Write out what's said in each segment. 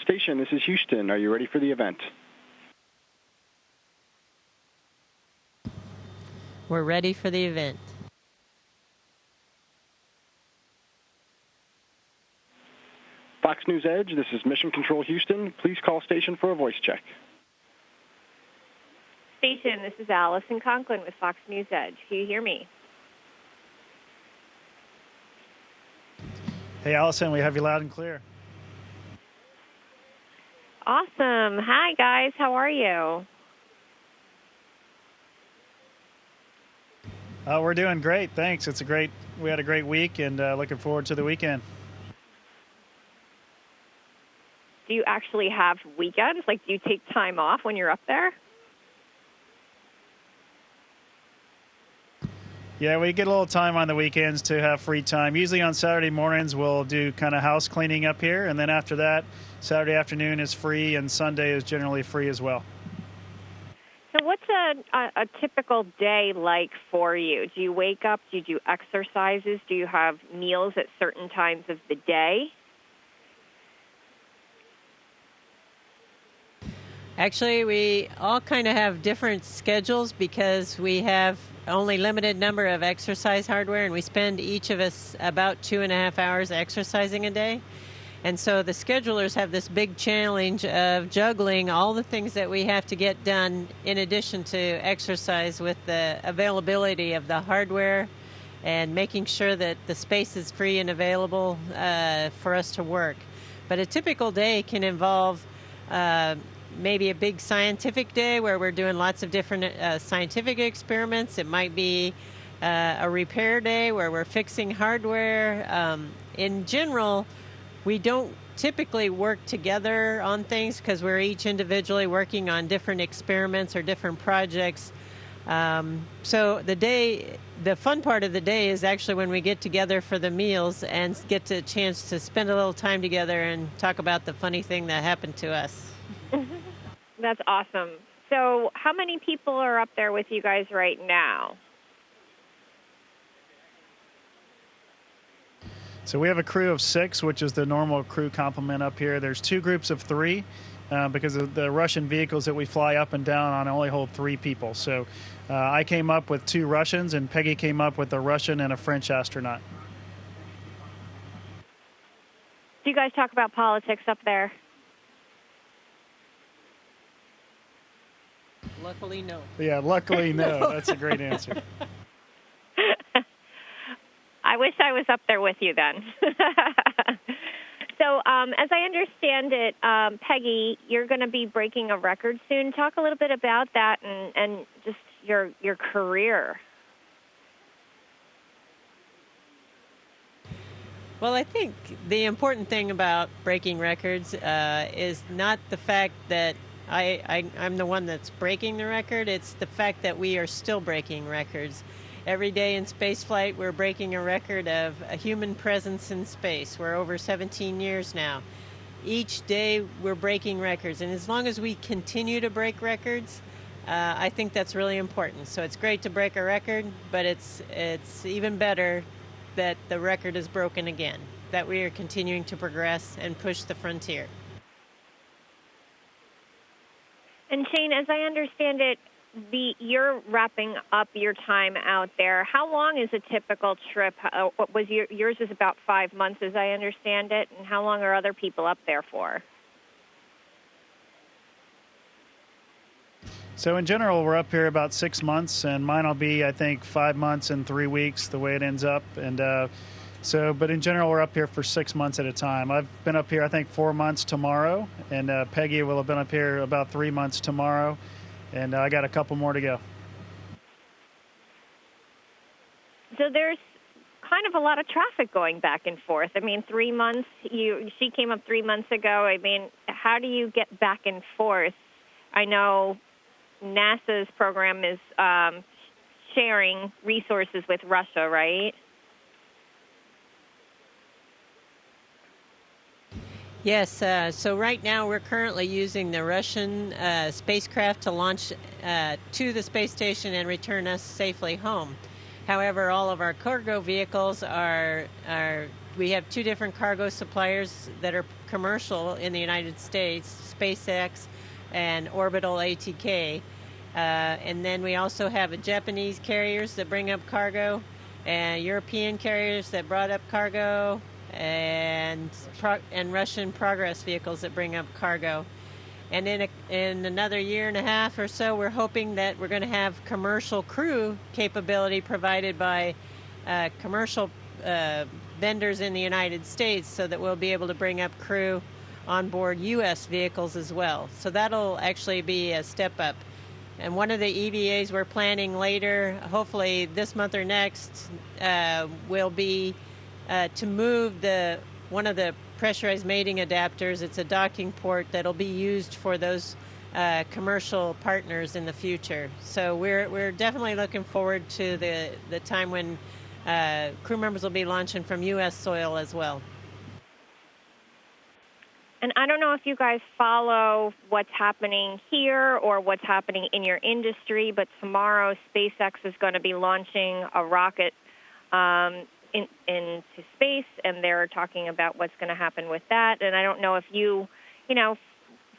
station. This is Houston. Are you ready for the event? We're ready for the event. Fox News Edge, this is Mission Control Houston. Please call station for a voice check. Station, this is Allison Conklin with Fox News Edge. Can you hear me? Hey, Allison, we have you loud and clear. Awesome. Hi, guys. How are you? We're doing great. Thanks. We had a great week and looking forward to the weekend. Do you actually have weekends? Like, do you take time off when you're up there? Yeah, we get a little time on the weekends to have free time. Usually on Saturday mornings, we'll do kind of house cleaning up here. And then after that, Saturday afternoon is free and Sunday is generally free as well. So what's a typical day like for you? Do you wake up? Do you do exercises? Do you have meals at certain times of the day? Actually, we all kind of have different schedules because we have only limited number of exercise hardware, and we spend each of us about 2.5 hours exercising a day. And so the schedulers have this big challenge of juggling all the things that we have to get done in addition to exercise with the availability of the hardware and making sure that the space is free and available for us to work. But a typical day can involve maybe a big scientific day where we're doing lots of different scientific experiments. It might be a repair day where we're fixing hardware. In general, we don't typically work together on things because we're each individually working on different experiments or different projects. So the fun part of the day is actually when we get together for the meals and get a chance to spend a little time together and talk about the funny thing that happened to us. That's awesome. So how many people are up there with you guys right now? So we have a crew of 6, which is the normal crew complement up here. There's 2 groups of 3 because of the Russian vehicles that we fly up and down on only hold 3 people. So I came up with 2 Russians, and Peggy came up with a Russian and a French astronaut. Do you guys talk about politics up there? Luckily, no. Yeah, luckily, no. That's a great answer. I wish I was up there with you then. So as I understand it, Peggy, you're going to be breaking a record soon. Talk a little bit about that and just your career. Well, I think the important thing about breaking records is not the fact that I'm the one that's breaking the record. It's the fact that we are still breaking records. Every day in spaceflight, we're breaking a record of a human presence in space. We're over 17 years now. Each day, we're breaking records. And as long as we continue to break records, I think that's really important. So it's great to break a record, but it's even better that the record is broken again, that we are continuing to progress and push the frontier. And Shane, as I understand it, you're wrapping up your time out there. How long is a typical trip? What was yours is about 5 months, as I understand it. And how long are other people up there for? So in general, we're up here about 6 months, and mine will be, I think, 5 months and 3 weeks, the way it ends up. And but in general, we're up here for 6 months at a time. I've been up here, I think, 4 months tomorrow, and Peggy will have been up here about 3 months tomorrow, and I got a couple more to go. So there's kind of a lot of traffic going back and forth. I mean, 3 months, she came up 3 months ago. I mean, how do you get back and forth? I know NASA's program is sharing resources with Russia, right? Yes, so right now we're currently using the Russian spacecraft to launch to the space station and return us safely home. However, all of our cargo vehicles are we have two different cargo suppliers that are commercial in the United States, SpaceX and Orbital ATK. And then we also have Japanese carriers that bring up cargo, and European carriers that brought up cargo, and Russian Progress vehicles that bring up cargo. And in another year and a half or so, we're hoping that we're going to have commercial crew capability provided by commercial vendors in the United States, so that we'll be able to bring up crew on board U.S. vehicles as well. So that'll actually be a step up. And one of the EVAs we're planning later, hopefully this month or next, will be to move one of the pressurized mating adapters. It's a docking port that'll be used for those commercial partners in the future. So we're definitely looking forward to the time when crew members will be launching from U.S. soil as well. And I don't know if you guys follow what's happening here or what's happening in your industry, but tomorrow SpaceX is going to be launching a rocket into space, and they're talking about what's going to happen with that. And I don't know if you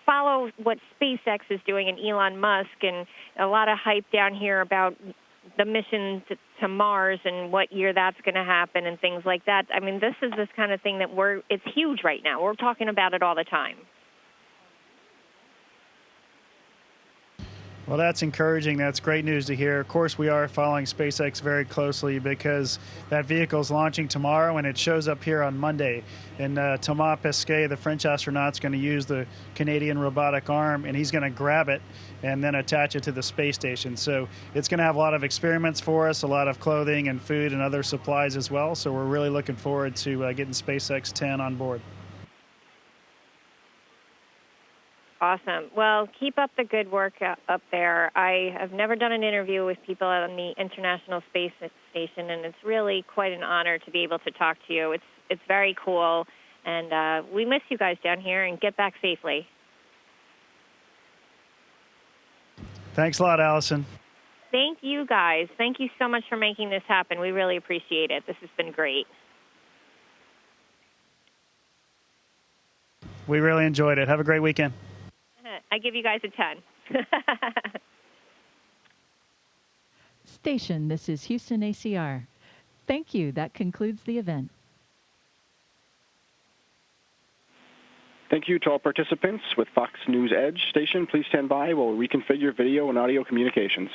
follow what SpaceX is doing and Elon Musk, and a lot of hype down here about the mission to Mars and what year that's going to happen and things like that. I mean, this is this kind of thing that it's huge right now. We're talking about it all the time. Well, that's encouraging. That's great news to hear. Of course, we are following SpaceX very closely because that vehicle is launching tomorrow, and it shows up here on Monday. And Thomas Pesquet, the French astronaut, is going to use the Canadian robotic arm, and he's going to grab it and then attach it to the space station. So it's going to have a lot of experiments for us, a lot of clothing and food and other supplies as well. So we're really looking forward to getting SpaceX 10 on board. Awesome. Well, keep up the good work up there. I have never done an interview with people on the International Space Station, and it's really quite an honor to be able to talk to you. It's very cool, and we miss you guys down here, and get back safely. Thanks a lot, Allison. Thank you, guys. Thank you so much for making this happen. We really appreciate it. This has been great. We really enjoyed it. Have a great weekend. I give you guys a 10. Station, this is Houston ACR. Thank you. That concludes the event. Thank you to all participants with Fox News Edge Station. Please stand by while we reconfigure video and audio communications.